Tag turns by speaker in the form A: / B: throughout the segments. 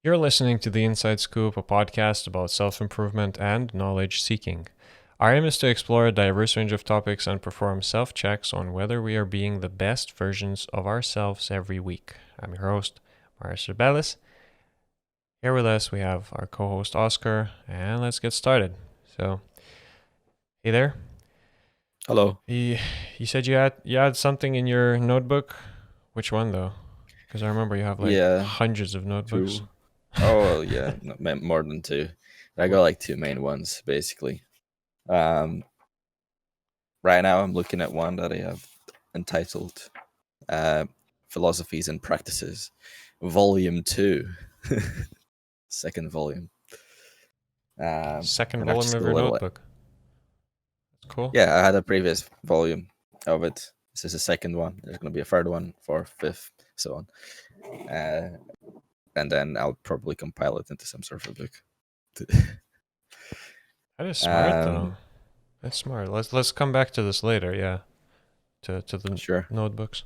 A: You're listening to The Inside Scoop, a podcast about self improvement and knowledge seeking. Our aim is to explore a diverse range of topics and perform self checks on whether we are being the best versions of ourselves every week. I'm your host, Marius Rebellis. Here with us, we have our co host, Oscar, and let's get started. So, hey there.
B: Hello.
A: You said you had something in your notebook. Which one, though? Because I remember you have like
B: Yeah,
A: hundreds of notebooks.
B: two. Oh, yeah, more than two. I got like two main ones basically. Um, right now I'm looking at one that I have entitled "Philosophies and Practices," Volume 2, second volume.
A: Second
B: And I've
A: volume
B: just
A: of
B: got a
A: your
B: little.
A: notebook. That's cool.
B: Yeah, I had a previous volume of it. This is the second one. There's going to be a third one, fourth, fifth, so on. And then I'll probably compile it into some sort of a book.
A: That is smart
B: um,
A: though. That's smart. Let's come back to this later. Yeah, to the
B: sure.
A: notebooks.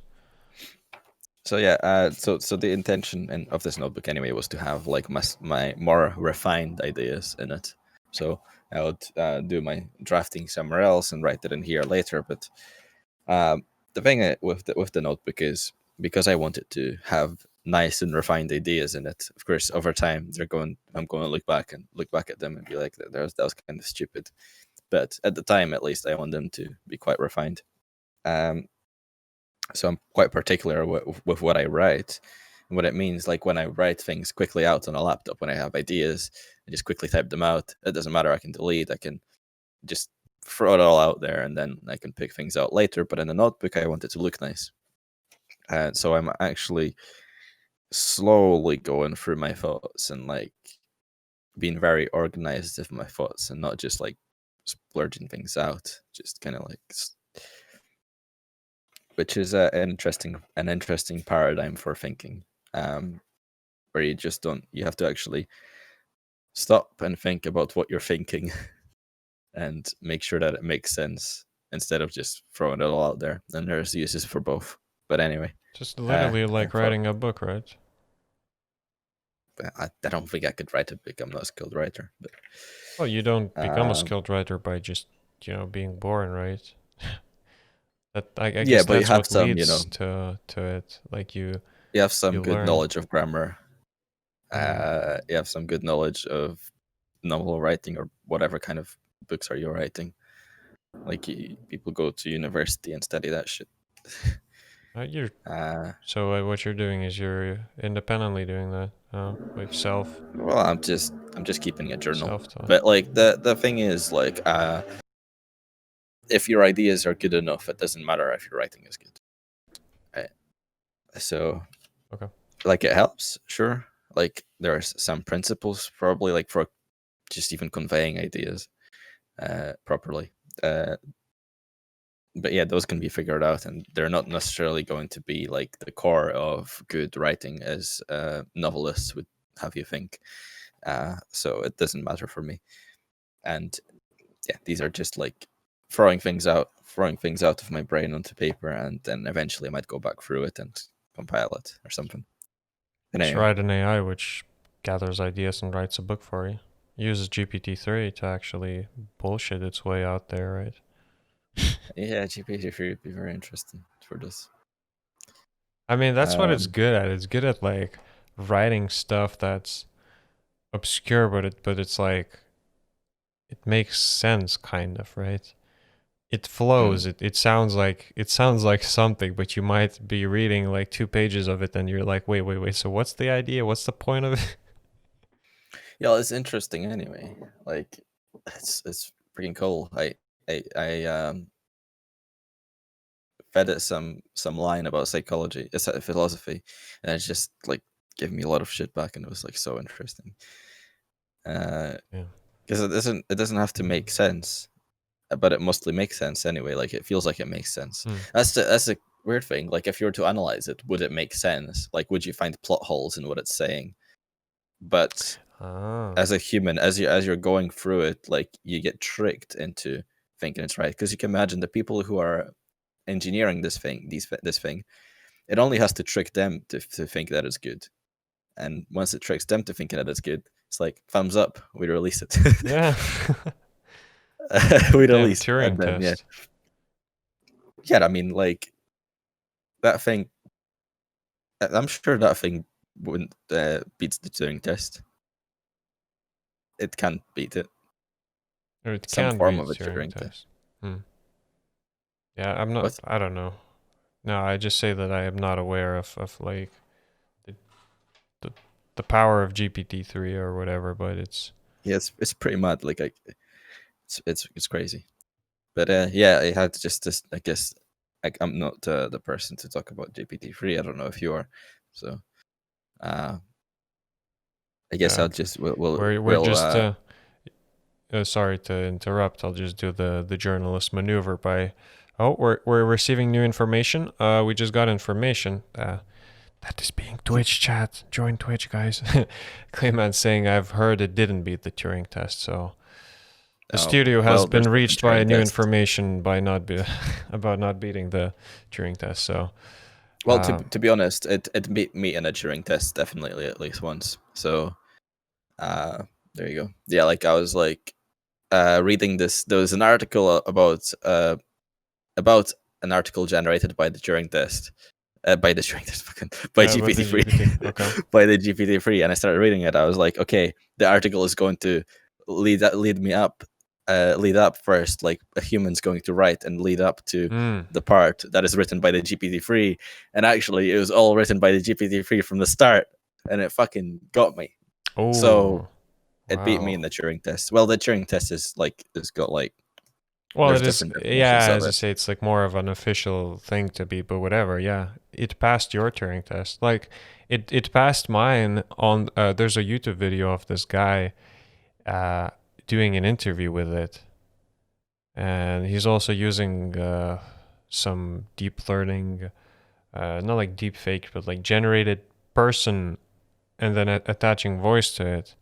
B: So yeah, so the intention of this notebook anyway was to have like my more refined ideas in it. So I would do my drafting somewhere else and write it in here later. But the thing with the notebook is, because I wanted to have nice and refined ideas in it. Of course, over time I'm going to look back at them and be like, that was kind of stupid. But at the time, at least, I want them to be quite refined. So I'm quite particular with what I write and what it means. Like when I write things quickly out on a laptop, when I have ideas, I just quickly type them out. It doesn't matter. I can delete. I can just throw it all out there, and then I can pick things out later. But in a notebook, I want it to look nice. And so I'm actually slowly going through my thoughts and like being very organized with my thoughts, and not just like splurging things out. Just kind of like, which is an interesting paradigm for thinking, where you have to actually stop and think about what you're thinking and make sure that it makes sense instead of just throwing it all out there. And there's uses for both. But anyway,
A: Just literally like writing a book, right?
B: I don't think I could write a book. I'm not a skilled writer. But
A: Well, you don't become a skilled writer by just being born, right? I
B: yeah,
A: guess
B: but you
A: that's
B: have
A: what
B: some,
A: leads to it. Like
B: you have some
A: you
B: good
A: learn.
B: knowledge of grammar. You have some good knowledge of novel writing or whatever kind of books are you writing. Like people go to university and study that shit.
A: You're so what you're doing is you're independently doing that with self.
B: Well, I'm just keeping a journal.
A: Self-taught.
B: But like the thing is, like, if your ideas are good enough, it doesn't matter if your writing is good. Right? So,
A: Okay.
B: like, it helps, sure. Like, there's some principles probably, like, for just even conveying ideas properly. But yeah, those can be figured out, and they're not necessarily going to be like the core of good writing, as novelists would have you think. So it doesn't matter for me. And yeah, these are just like throwing things out of my brain onto paper, and then eventually I might go back through it and compile it or something. And
A: Just
B: anyway,
A: write an AI which gathers ideas and writes a book for you. Uses GPT-3 to actually bullshit its way out there, right?
B: yeah, GPT-3 would be very interesting for this.
A: I mean, that's what it's good at. It's good at like writing stuff that's obscure, but it's like it makes sense, kind of, right? It flows. It sounds like something, but you might be reading like 2 pages of it, and you're like, wait. So what's the idea? What's the point of it?
B: Yeah, it's interesting anyway. Like, it's freaking cool. I fed it some line about psychology, philosophy, and it's just like gave me a lot of shit back, and it was like so interesting. Because it doesn't have to make sense, but it mostly makes sense anyway. Like, it feels like it makes sense. That's the weird thing. Like, if you were to analyze it, would it make sense? Like, would you find plot holes in what it's saying? But as a human, as you're going through it, like, you get tricked into thinking it's right, because you can imagine the people who are engineering this thing, it only has to trick them to think that it's good. and once it tricks them to thinking that it's good, it's like thumbs up, we release it.
A: Yeah.
B: We
A: Damn,
B: release,
A: Turing
B: and then
A: test.
B: yeah. I mean, like that thing. I'm sure that thing wouldn't beats the Turing test. It can't beat it.
A: Or it
B: Some
A: can
B: form
A: be
B: of a
A: Turing
B: Turing test.
A: test. Yeah, I'm not.
B: What?
A: I don't know. No, I just say that I am not aware of like the the, the power of GPT-3 or whatever, but it's
B: Yeah, it's pretty mad. Like it's crazy. But yeah, I had to just I guess I'm not the person to talk about GPT-3. I don't know if you are. So I guess
A: yeah.
B: I'll just we'll
A: We're just sorry to interrupt. I'll just do the journalist maneuver by oh, we're receiving new information. We just got information. That is being Twitch chat. Join Twitch, guys. Clayman saying I've heard it didn't beat the Turing test, so the studio has been
B: there's
A: reached by
B: Turing
A: new
B: test.
A: information by about not beating the Turing test. So
B: well, to be honest, it beat me in a Turing test definitely at least once. So there you go. Yeah, like I was like reading this. There was an article about an article generated by the Turing test. By the Turing test, by GPT-3,
A: okay.
B: by the GPT-3, and I started reading it. I was like, okay, the article is going to lead up first, like a human's going to write and lead up to the part that is written by the GPT-3, and actually, it was all written by the GPT-3 from the start, and it fucking got me.
A: Oh,
B: so it
A: wow.
B: beat me in the Turing test. Well, the Turing test is like it's got like.
A: Well,
B: There's
A: it is,
B: different
A: yeah,
B: definitions of
A: as you
B: it.
A: say, it's like more of an official thing to be, but whatever, yeah. It passed your Turing test. Like, it passed mine on, there's a YouTube video of this guy doing an interview with it. And he's also using some deep learning, not like deep fake, but like generated person and then attaching voice to it.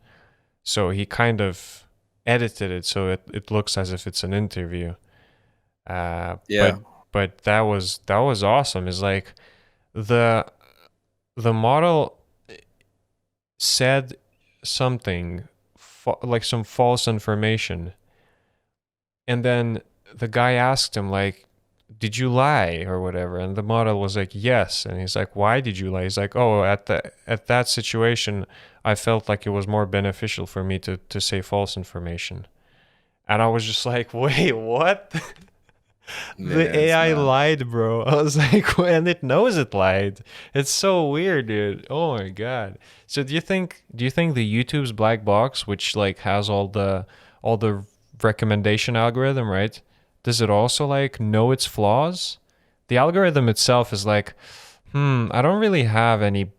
A: So he kind of edited it so it looks as if it's an interview.
B: Yeah.
A: But that was awesome. It's like the model said something like some false information, and then the guy asked him like, "Did you lie or whatever?" And the model was like, "Yes." And he's like, "Why did you lie?" He's like, "Oh, at that situation, I felt like it was more beneficial for me to say false information." And I was just like, "Wait, what?" The AI lied, bro. I was like, and it knows it lied. It's so weird, dude. Oh my god. So do you think the YouTube's black box, which like has all the recommendation algorithm, right? Does it also like know its flaws? The algorithm itself is like, I don't really have any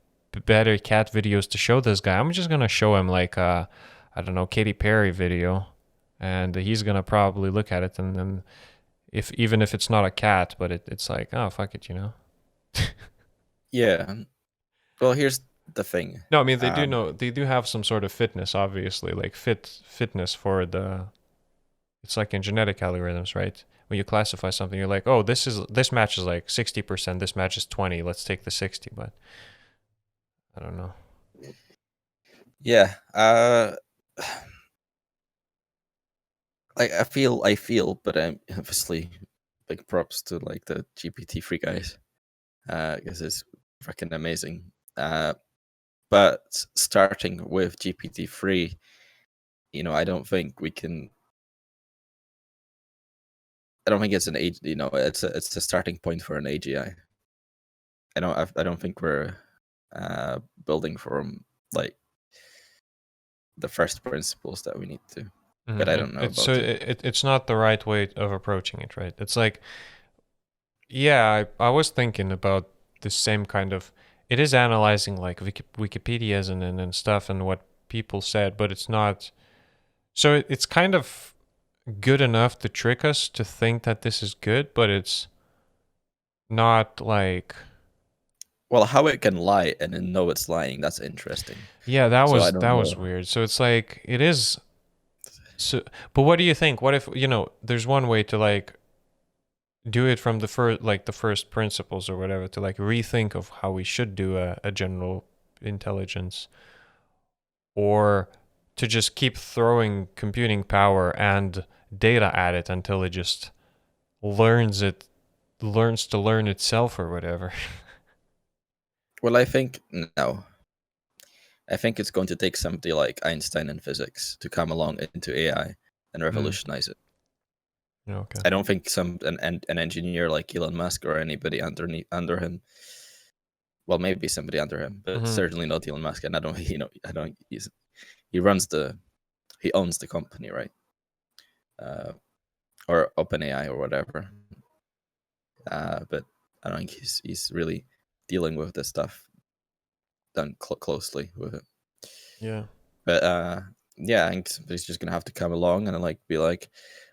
A: better cat videos to show this guy. I'm just gonna show him like I don't know, Katy Perry video, and he's gonna probably look at it and then even if it's not a cat, but it's like, oh fuck it, you know.
B: Yeah. Well, here's the thing.
A: No, I mean they do have some sort of fitness, obviously, like fitness for the. It's like in genetic algorithms, right? When you classify something, you're like, oh, this match is like 60%, this match is 20. Let's take the 60, but I don't know.
B: Yeah. Like I feel, but I'm obviously big props to like the GPT-3 guys, because it's freaking amazing. But starting with GPT-3, I don't think we can. I don't think it's an age. It's a starting point for an AGI. I don't think we're building from like the first principles that we need to. But I don't know about it.
A: It's not the right way of approaching it, right? It's like, yeah, I was thinking about the same kind of. It is analyzing like Wikipedia's and stuff and what people said, but it's not. So it's kind of good enough to trick us to think that this is good, but it's not like.
B: Well, how it can lie and then know it's lying, that's interesting.
A: Yeah, that was weird. So it's like it is. So, but what do you think? What if there's one way to like do it from the first principles or whatever, to like rethink of how we should do a general intelligence, or to just keep throwing computing power and data at it until it just learns to learn itself or whatever.
B: Well, I think no. I think it's going to take somebody like Einstein in physics to come along into AI and revolutionize it.
A: Okay.
B: I don't think an engineer like Elon Musk or anybody under him. Well, maybe somebody under him, but certainly not Elon Musk. And I don't, he owns the company, right? Or OpenAI or whatever. But I don't think he's really dealing with this stuff done closely with it.
A: Yeah.
B: But yeah, I think somebody's just gonna have to come along and like be like,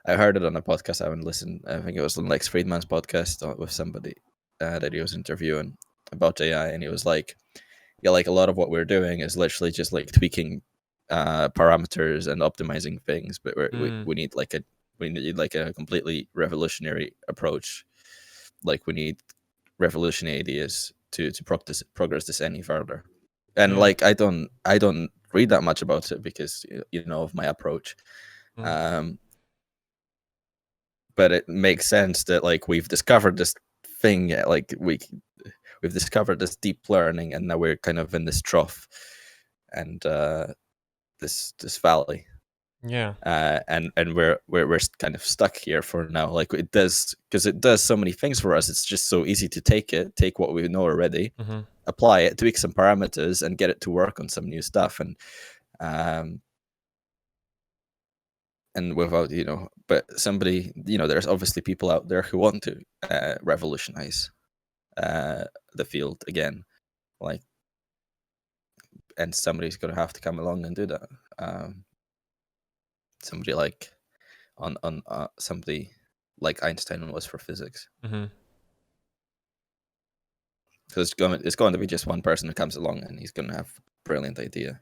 B: I heard it on a podcast. I haven't listened. I think it was on Lex Friedman's podcast with somebody that he was interviewing about AI, and he was like, yeah, like a lot of what we're doing is literally just like tweaking parameters and optimizing things, but we need like a completely revolutionary approach. Like we need revolutionary ideas to progress this any further. And like I don't read that much about it because of my approach. But it makes sense that like we've discovered this thing, like we've discovered this deep learning, and now we're kind of in this trough and this valley.
A: Yeah.
B: And we're kind of stuck here for now. Like it does, because it does so many things for us. It's just so easy to take what we know already, apply it, tweak some parameters, and get it to work on some new stuff. And without but somebody, there's obviously people out there who want to revolutionize the field again, like, and somebody's going to have to come along and do that. Somebody like on somebody like Einstein was for physics. So it's going to be just one person who comes along and he's going to have a brilliant idea.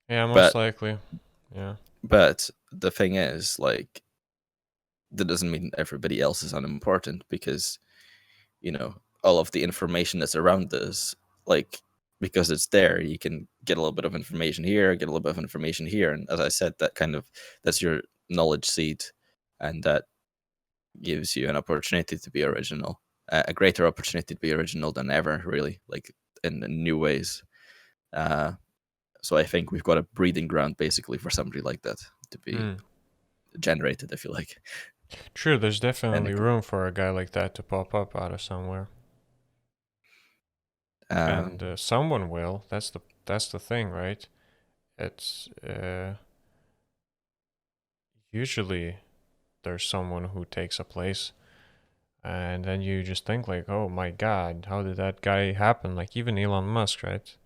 A: Yeah, most likely. Yeah.
B: But the thing is, like, that doesn't mean everybody else is unimportant, because all of the information that's around us, like, because it's there, you can get a little bit of information here, get a little bit of information here, and as I said, that's your knowledge seed, and that gives you an opportunity to be original, a greater opportunity to be original than ever, really, like in new ways. So I think we've got a breeding ground basically for somebody like that to be generated, if you like.
A: True, there's definitely room for a guy like that to pop up out of somewhere. And someone will. That's the thing, right? It's usually there's someone who takes a place, and then you just think like, oh my God, how did that guy happen? Like even Elon Musk, right?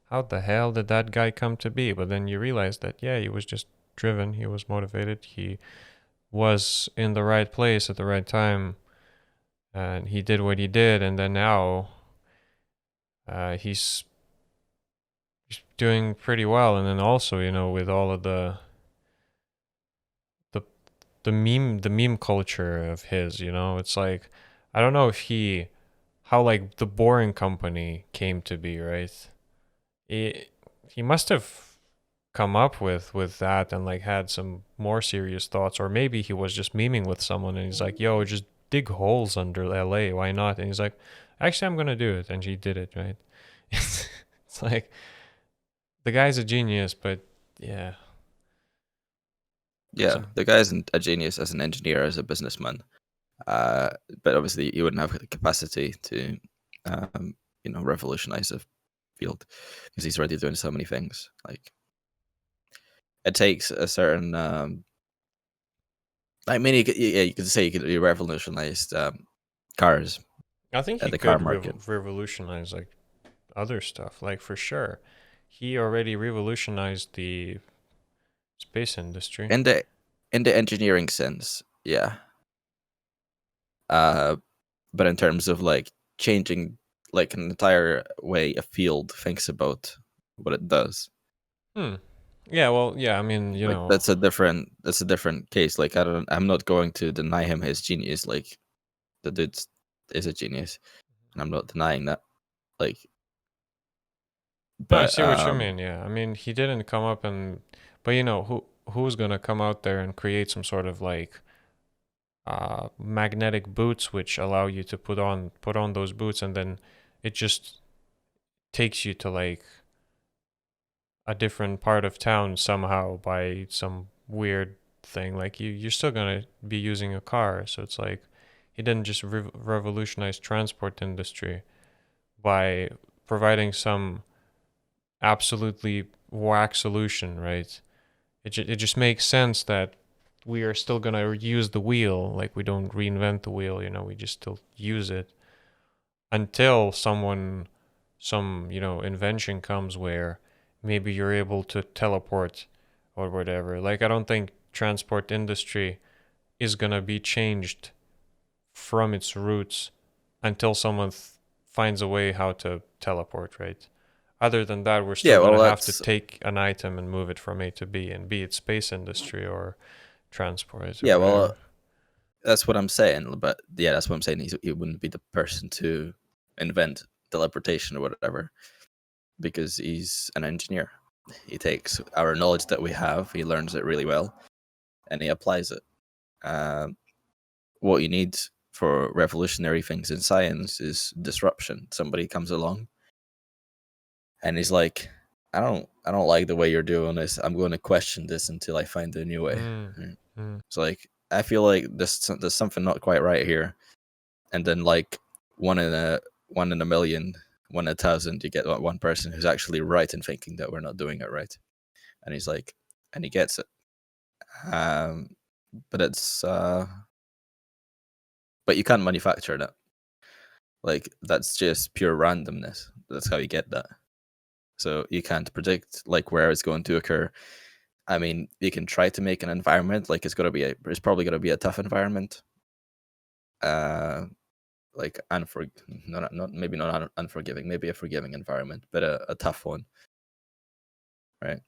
A: How the hell did that guy come to be? But then you realize that, yeah, he was just driven, he was motivated, he was in the right place at the right time, and he did what he did, and then now he's doing pretty well. And then also, with all of the meme culture of his, it's like, I don't know how like the Boring Company came to be, right? He must have come up with that and like had some more serious thoughts, or maybe he was just memeing with someone and he's like, yo, just dig holes under LA, why not? And he's like, actually, I'm gonna do it, and he did it, right? It's like, the guy's a genius, but yeah.
B: Yeah, the guy's a genius as an engineer, as a businessman. But obviously, he wouldn't have the capacity to, revolutionize the field, because he's already doing so many things. Like, it takes a certain. I mean, you could say he revolutionized cars.
A: I think he
B: The car
A: could
B: market.
A: revolutionize like other stuff, like for sure. He already revolutionized the space industry.
B: In the engineering sense, yeah. But in terms of like changing like an entire way a field thinks about what it does.
A: Yeah, well, yeah, I mean,
B: that's a different case. Like, I'm not going to deny him his genius. Like, the dude is a genius, and I'm not denying that. Like,
A: No, I
B: But
A: see what you mean. Yeah, I mean, he didn't come up and, but who's gonna come out there and create some sort of like magnetic boots which allow you to put on those boots, and then it just takes you to like a different part of town somehow by some weird thing. Like you're still gonna be using a car, so it's like he didn't just revolutionize transport industry by providing some absolutely whack solution, right? It just makes sense that we are still gonna use the wheel. Like we don't reinvent the wheel, we just still use it until some invention comes where maybe you're able to teleport or whatever. Like I don't think transport industry is gonna be changed from its roots until someone finds a way how to teleport, right? Other than that, we're still
B: yeah, well,
A: gonna have to
B: that's
A: take an item and move it from A to B, and be it space industry or transport or
B: yeah, well,
A: whatever.
B: that's what I'm saying. But yeah, that's what I'm saying. He wouldn't be the person to invent teleportation or whatever, because he's an engineer. He takes our knowledge that we have, he learns it really well, and he applies it. What you need for revolutionary things in science is disruption. Somebody comes along and he's like, I don't like the way you're doing this. I'm going to question this until I find a new way.
A: Mm, mm,
B: It's like, I feel like there's something not quite right here. And then like one in a million, 1 in 1,000, you get one person who's actually right in thinking that we're not doing it right. And he's like, and he gets it. But but you can't manufacture that. Like that's just pure randomness. That's how you get that. So you can't predict like where it's going to occur. I mean, you can try to make an environment like it's probably gonna be a tough environment. Like maybe not unforgiving, maybe a forgiving environment, but a tough one, right?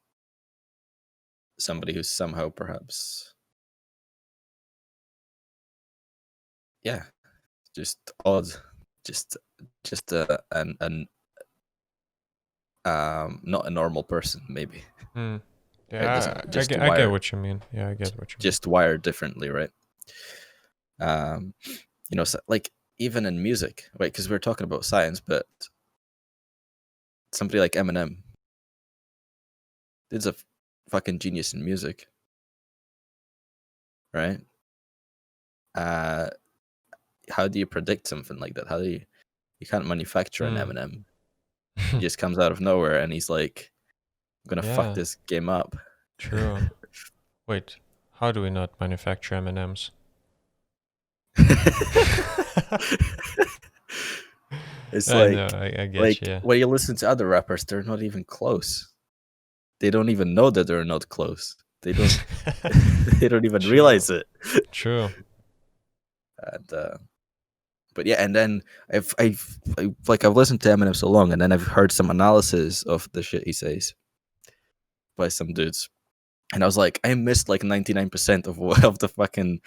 B: Somebody who's somehow perhaps, yeah, just odd, just an not a normal person, maybe.
A: mm.
B: Right?
A: Yeah,
B: Doesn't
A: I
B: just
A: get, I get
B: wired
A: what you mean. Yeah, I get what you mean.
B: just wired differently, right? So, like even in music, right? Because we're talking about science, but somebody like Eminem is a fucking genius in music, right? How do you predict something like that? You can't manufacture an
A: Mm.
B: Eminem. He just comes out of nowhere and he's like, I'm gonna fuck
A: Yeah,
B: this game up.
A: true. Wait, how do we not manufacture M&Ms?
B: It's
A: I know,
B: like
A: I get you. Yeah.
B: when you listen to other rappers, they're not even close. They don't even know that they're not close. They don't they don't even
A: True.
B: realize it.
A: True.
B: And but yeah, and then I've listened to Eminem so long, and then I've heard some analysis of the shit he says by some dudes, and I was like, I missed like 99% of the fucking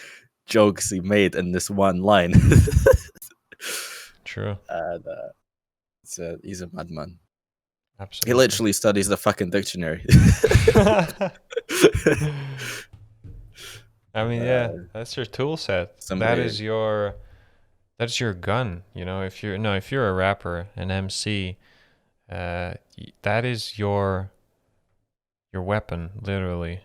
B: jokes he made in this one line.
A: True.
B: And he's a madman. He
A: Absolutely.
B: literally studies the fucking dictionary.
A: I mean, yeah, that's your tool set.
B: Somebody,
A: That's your gun. If you're a rapper, an MC, that is your weapon, literally.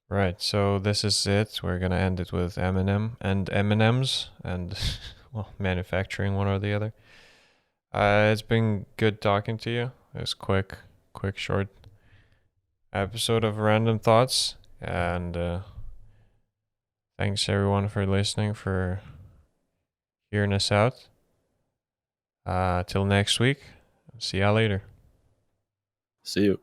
A: Right. So this is it. We're gonna end it with Eminem and M&Ms and well, manufacturing one or the other. It's been good talking to you. It's quick, short episode of Random Thoughts, and thanks everyone for listening, for hearing us out. Till next week. See ya later.
B: see you.